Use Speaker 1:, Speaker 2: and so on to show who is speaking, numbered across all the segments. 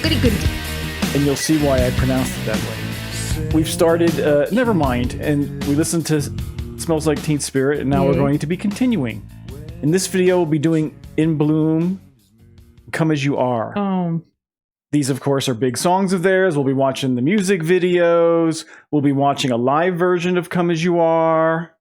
Speaker 1: goody, goody.
Speaker 2: And you'll see why I pronounced it that way. We've started Nevermind, and we listened to Smells Like Teen Spirit, and now we're going to be continuing. In this video, we'll be doing In Bloom, Come As You Are. These, of course, are big songs of theirs. We'll be watching the music videos. We'll be watching a live version of Come As You Are.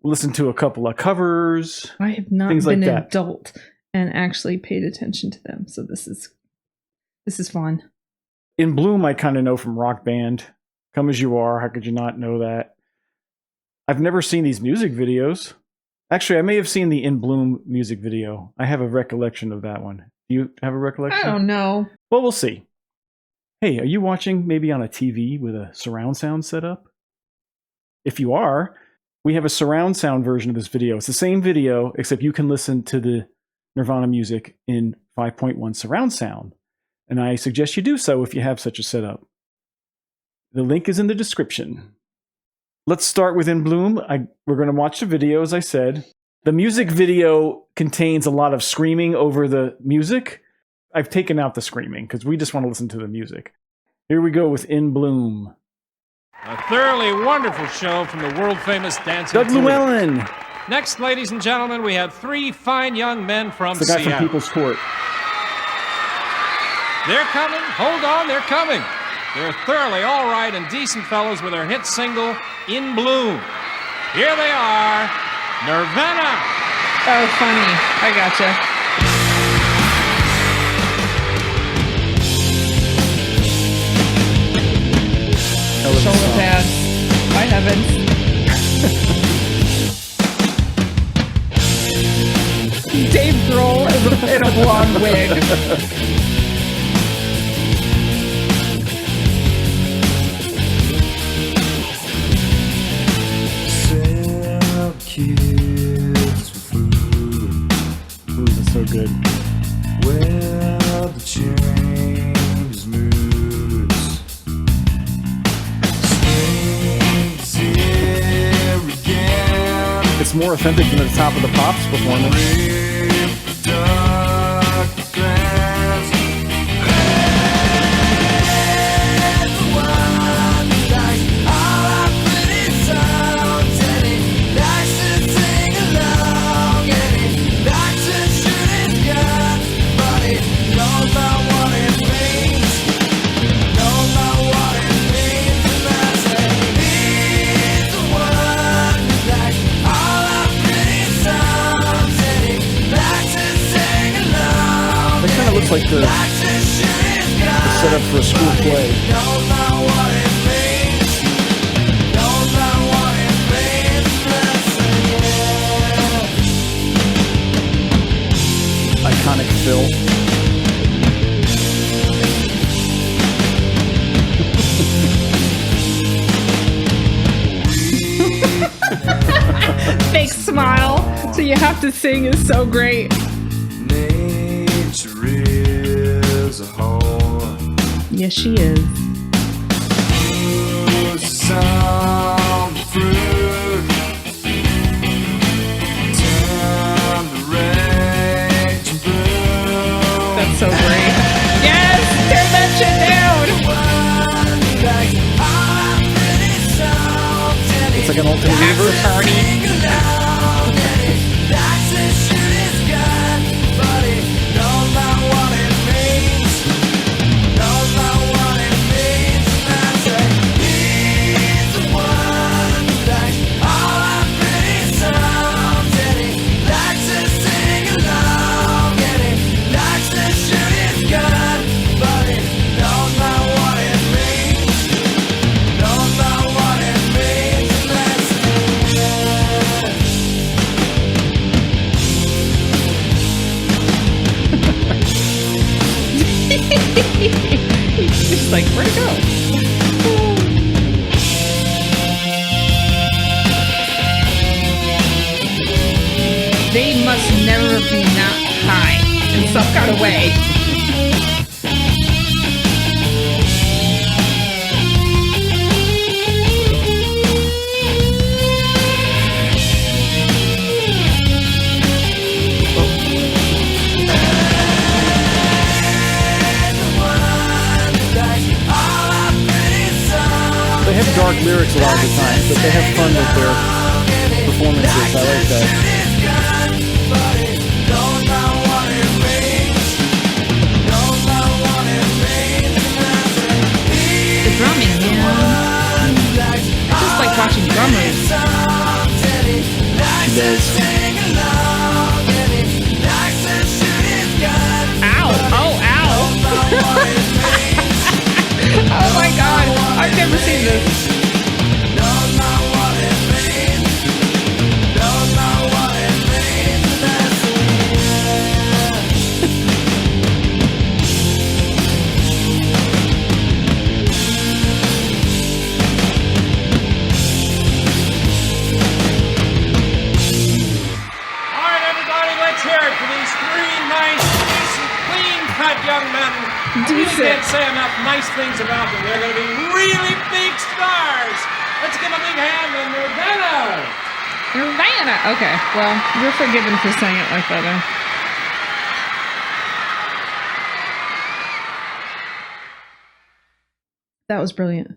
Speaker 2: We'll listen to a couple of covers.
Speaker 1: I have not
Speaker 2: been
Speaker 1: an
Speaker 2: that.
Speaker 1: adult and actually paid attention to them, so this is fun.
Speaker 2: In Bloom, I kind of know from Rock Band. Come As You Are, how could you not know that? I've never seen these music videos. Actually, I may have seen the In Bloom music video. I have a recollection of that one. Do you have a recollection?
Speaker 1: I don't know.
Speaker 2: Well, we'll see. Hey, are you watching maybe on a TV with a surround sound setup? If you are, we have a surround sound version of this video. It's the same video, except you can listen to the Nirvana music in 5.1 surround sound. And I suggest you do so if you have such a setup. The link is in the description. Let's start with In Bloom. We're going to watch the video, as I said. The music video contains a lot of screaming over the music. I've taken out the screaming because we just want to listen to the music. Here we go with In Bloom.
Speaker 3: A thoroughly wonderful show from the world-famous dancing
Speaker 2: Doug Llewellyn.
Speaker 3: Next, ladies and gentlemen, we have three fine young men from
Speaker 2: It's the guy
Speaker 3: Seattle.
Speaker 2: from People's Court.
Speaker 3: They're coming. Hold on, they're coming. They're thoroughly all right and decent fellows with their hit single, In Bloom. Here they are, Nirvana.
Speaker 1: Oh, funny. I gotcha. Shoulder pads. By heavens. Dave Grohl in a blonde wig.
Speaker 4: Kids for food.
Speaker 2: Ooh, that's so good.
Speaker 4: Well, the changes moods. Springs here again.
Speaker 2: It's more authentic than the Top of the Pops performance.
Speaker 4: Rip the dark glass. Everyone likes all our pretty songs, and he likes to sing along, and he likes to shoot his gun, but he knows not what it means. Knows not what it means, and I say he's the one who likes all our pretty songs, and he likes to sing along.
Speaker 2: It kind of looks like the setup for a school play.
Speaker 4: Knows not what it means. Knows not what it means.
Speaker 2: Iconic Phil.
Speaker 1: Fake smile. So you have to sing is so great.
Speaker 4: Nature is a whore.
Speaker 1: Yes, she is.
Speaker 4: Some fruit. Time to rage and bloom.
Speaker 1: That's so great. Yes! Tear that shit down!
Speaker 2: It's like an alternate universe.
Speaker 1: He's just like, where'd it go? They must never be not high in some kind of way.
Speaker 2: a lot of the time, but they have fun with their performances. I like that.
Speaker 1: The drumming, man. I just like watching drummers.
Speaker 2: She does.
Speaker 1: Ow! Oh, ow! Oh my god! I've never seen this.
Speaker 3: Young men, we can't say enough nice things about them. They're going to be really big stars. Let's give a big hand to Nirvana.
Speaker 1: Nirvana. Okay, well, you're forgiven for saying it like that. That was brilliant.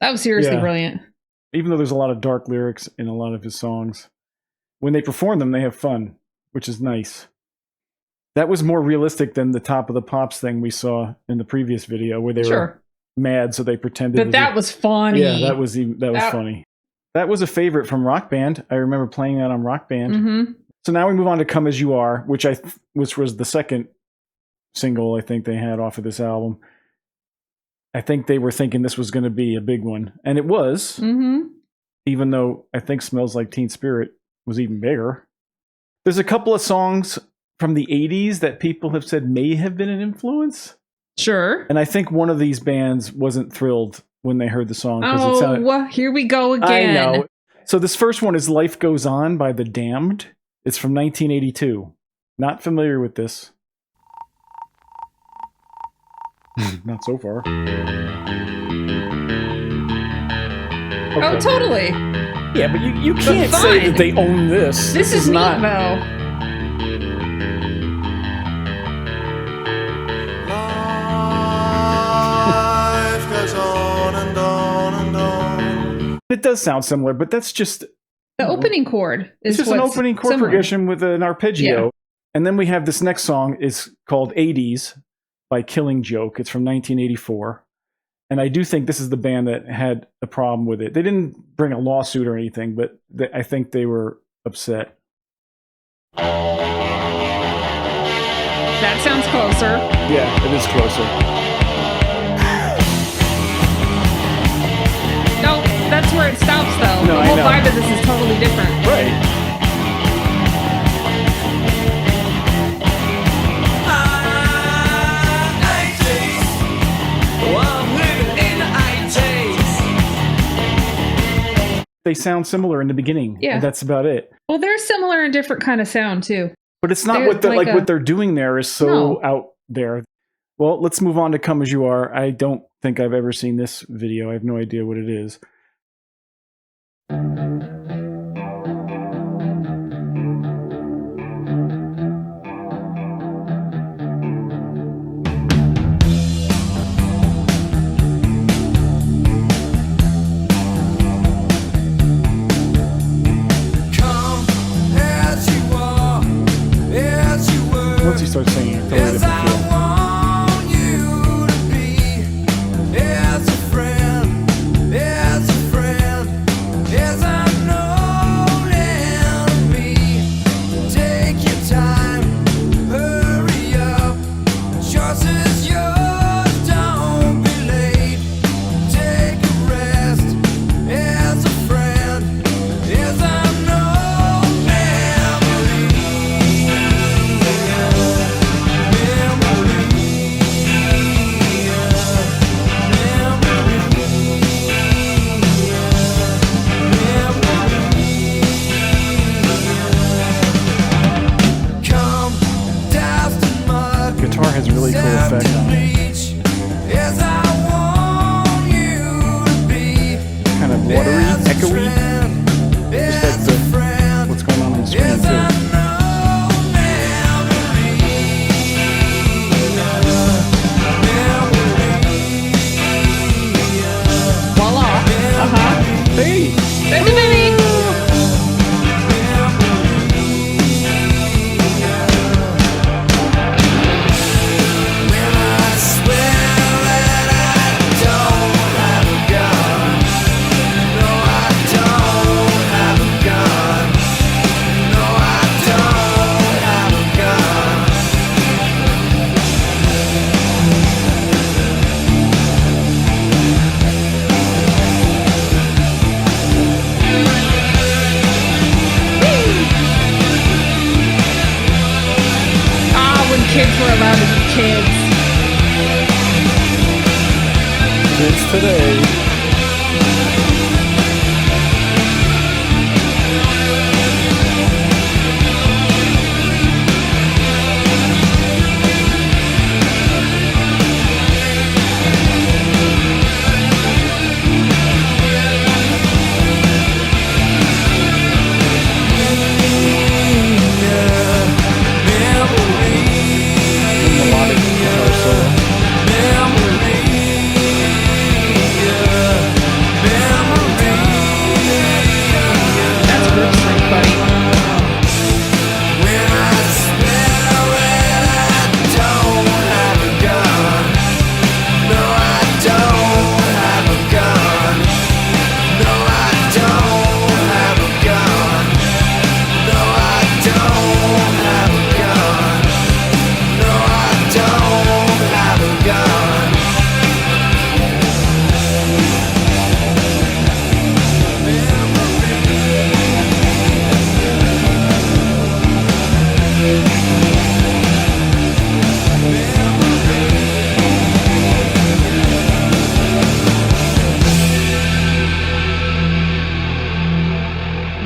Speaker 1: That was seriously brilliant.
Speaker 2: Even though there's a lot of dark lyrics in a lot of his songs, when they perform them, they have fun, which is nice. That was more realistic than the Top of the Pops thing we saw in the previous video, where they were mad, so they pretended.
Speaker 1: But that was funny.
Speaker 2: Yeah, that was funny. That was a favorite from Rock Band. I remember playing that on Rock Band.
Speaker 1: Mm-hmm.
Speaker 2: So now we move on to "Come As You Are," which was the second single I think they had off of this album. I think they were thinking this was going to be a big one, and it was.
Speaker 1: Mm-hmm.
Speaker 2: Even though I think "Smells Like Teen Spirit" was even bigger. There's a couple of songs from the 80s that people have said may have been an influence.
Speaker 1: Sure.
Speaker 2: And I think one of these bands wasn't thrilled when they heard the song.
Speaker 1: Here we go again.
Speaker 2: I know. So this first one is "Life Goes On" by The Damned. It's from 1982. Not familiar with this. Not so far. Okay.
Speaker 1: Oh, totally.
Speaker 2: Yeah, but you can't say that they own this.
Speaker 1: This is
Speaker 2: not
Speaker 1: neat, though.
Speaker 2: It does sound similar, but that's just
Speaker 1: the opening chord.
Speaker 2: It's just an opening chord progression with an arpeggio. Yeah. And then we have this next song is called "80s" by Killing Joke. It's from 1984. And I do think this is the band that had a problem with it. They didn't bring a lawsuit or anything, but I think they were upset.
Speaker 1: That sounds closer.
Speaker 2: Yeah, it is closer.
Speaker 1: No, that's where it stops, though.
Speaker 2: No,
Speaker 1: the whole vibe of this is totally different.
Speaker 2: Right. They sound similar in the beginning. Yeah. And that's about it.
Speaker 1: Well, they're similar in different kind of sound, too.
Speaker 2: But it's not what they're doing there is so out there. Well, let's move on to "Come As You Are." I don't think I've ever seen this video. I have no idea what it is. Once you start singing, it's totally different feel.
Speaker 1: kids.
Speaker 2: Kids today.
Speaker 1: That's group strength, buddy.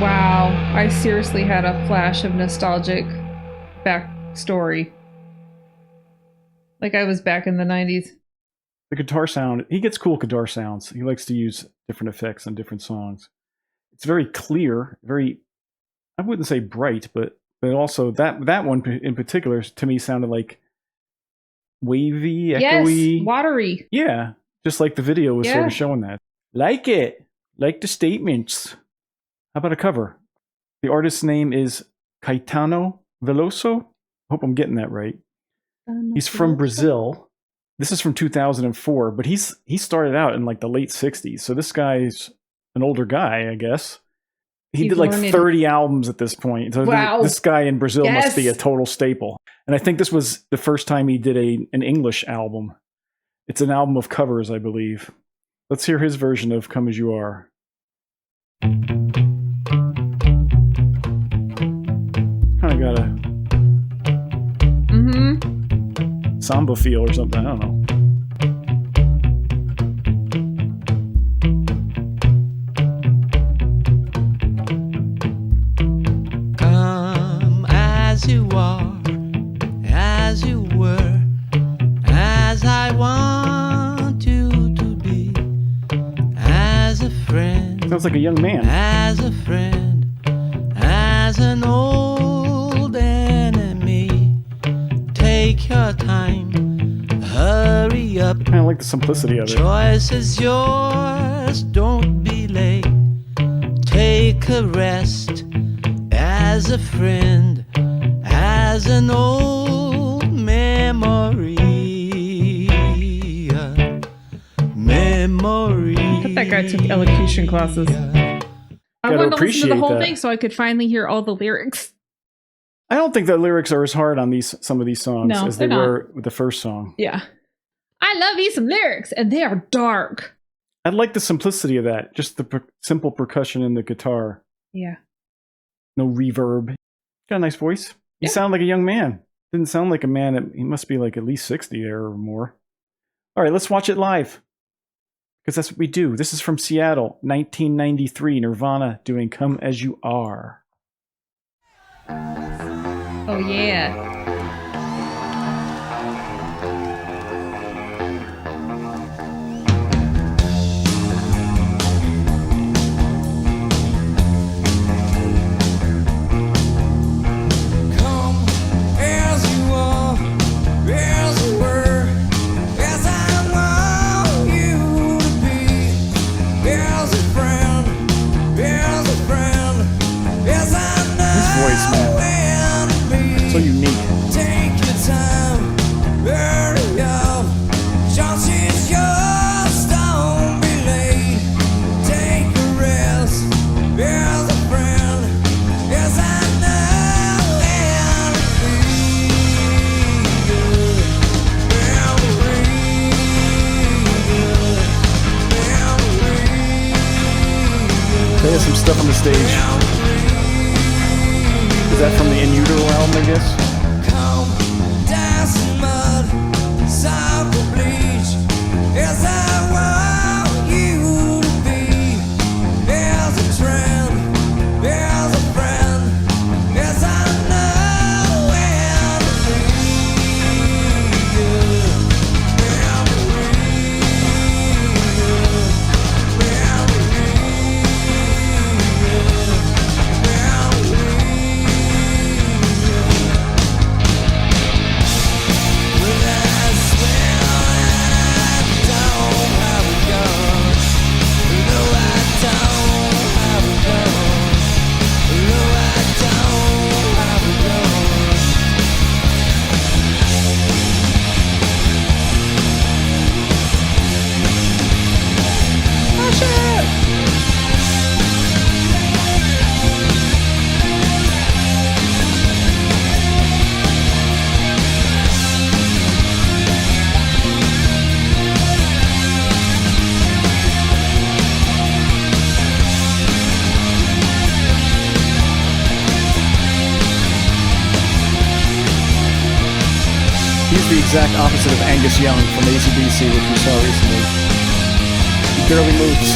Speaker 1: Wow, I seriously had a flash of nostalgic backstory. Like I was back in the 90s.
Speaker 2: The guitar sound, he gets cool guitar sounds. He likes to use different effects on different songs. It's very clear, very, I wouldn't say bright, but also that one in particular to me sounded like wavy, echoey.
Speaker 1: Yes, watery.
Speaker 2: Yeah, just like the video was sort
Speaker 1: Yeah.
Speaker 2: of showing that. Like it. Like the statements. How about a cover? The artist's name is Caetano Veloso. Hope I'm getting that right. He's from Brazil. This is from 2004, but he started out in like the late 60s. So this guy's an older guy, I guess. He
Speaker 1: He's
Speaker 2: did like
Speaker 1: learning.
Speaker 2: 30 albums at this point. So
Speaker 1: Wow.
Speaker 2: this guy in Brazil must be a
Speaker 1: Yes.
Speaker 2: total staple. And I think this was the first time he did an English album. It's an album of covers, I believe. Let's hear his version of Come As You Are. Kind of got a samba feel or something. I don't know.
Speaker 4: Come as you are, as you were, as I want you to be, as a friend,
Speaker 2: Sounds like a young man.
Speaker 4: as a friend, as an old enemy. Take your time, hurry up.
Speaker 2: Kind of like the simplicity of it.
Speaker 4: Choice is yours, don't be late. Take a rest as a friend, as an old memory. Memory.
Speaker 1: I thought that guy took elocution classes. I
Speaker 2: Gotta
Speaker 1: wanted to listen to the
Speaker 2: appreciate
Speaker 1: whole
Speaker 2: that.
Speaker 1: thing so I could finally hear all the lyrics.
Speaker 2: I don't think the lyrics are as hard on some of these songs
Speaker 1: No,
Speaker 2: as they
Speaker 1: they're not.
Speaker 2: were with the first song.
Speaker 1: Yeah. I love me some lyrics, and they are dark.
Speaker 2: I like the simplicity of that. Just the simple percussion in the guitar.
Speaker 1: Yeah.
Speaker 2: No reverb. Got a nice voice. You
Speaker 1: Yeah.
Speaker 2: sound like a young man. Didn't sound like a man. He must be like at least 60 there or more. All right, let's watch it live. Because that's what we do. This is from Seattle, 1993. Nirvana doing Come As You Are.
Speaker 1: Oh, yeah.
Speaker 4: Come as you are, as you were, as I want you to be, as a friend, as I know.
Speaker 2: His voice, man.
Speaker 4: When to be.
Speaker 2: So unique.
Speaker 4: Take your time, hurry up. Chance is yours, don't be late. Take a rest, as a friend, as I know when to be.
Speaker 2: They had some stuff on the stage. Is that from the In Utero album, I guess?
Speaker 4: Come dance in mud. time to bleach. Yes, I want you to be. There's a trend, there's a friend. Yes, I know when to leave you.
Speaker 2: He's the exact opposite of Angus Young from AC/DC, which we saw recently. He barely moves.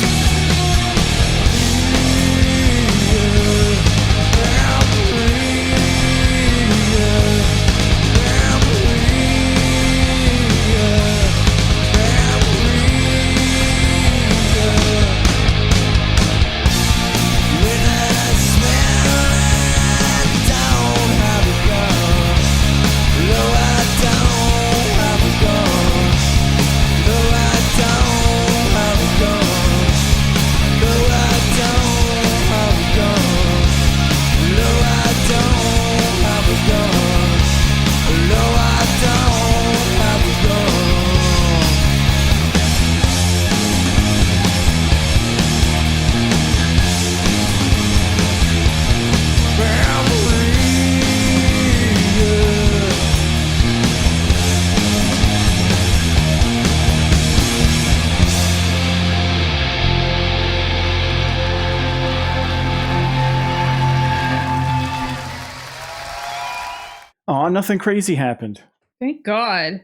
Speaker 2: Aw, nothing crazy happened.
Speaker 1: Thank God.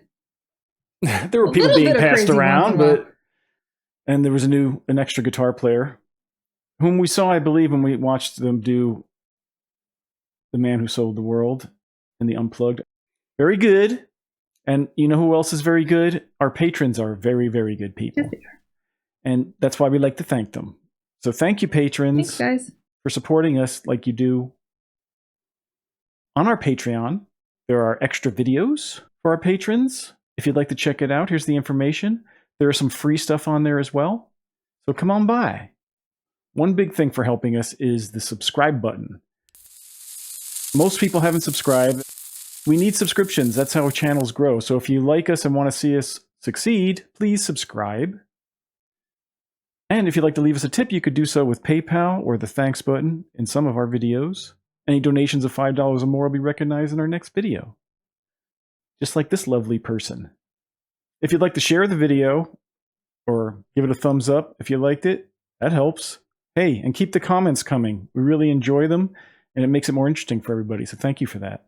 Speaker 2: There were
Speaker 1: A
Speaker 2: people
Speaker 1: little
Speaker 2: being
Speaker 1: bit of
Speaker 2: passed
Speaker 1: crazy
Speaker 2: around,
Speaker 1: once in a while.
Speaker 2: and there was an extra guitar player, whom we saw, I believe, when we watched them do The Man Who Sold the World in the Unplugged. Very good. And you know who else is very good? Our patrons are very, very good people.
Speaker 1: Yes, they are.
Speaker 2: And that's why we like to thank them. So thank you, patrons,
Speaker 1: Thanks, guys.
Speaker 2: for supporting us like you do. On our Patreon, there are extra videos for our patrons. If you'd like to check it out, here's the information. There is some free stuff on there as well. So come on by. One big thing for helping us is the subscribe button. Most people haven't subscribed. We need subscriptions. That's how channels grow. So if you like us and want to see us succeed, please subscribe. And if you'd like to leave us a tip, you could do so with PayPal or the thanks button in some of our videos. Any donations of $5 or more will be recognized in our next video. Just like this lovely person. If you'd like to share the video or give it a thumbs up if you liked it, that helps. Hey, and keep the comments coming. We really enjoy them, and it makes it more interesting for everybody. So thank you for that.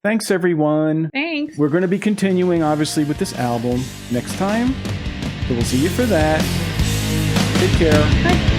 Speaker 2: Thanks, everyone.
Speaker 1: Thanks.
Speaker 2: We're going to be continuing, obviously, with this album next time. So we'll see you for that. Take care.
Speaker 1: Bye.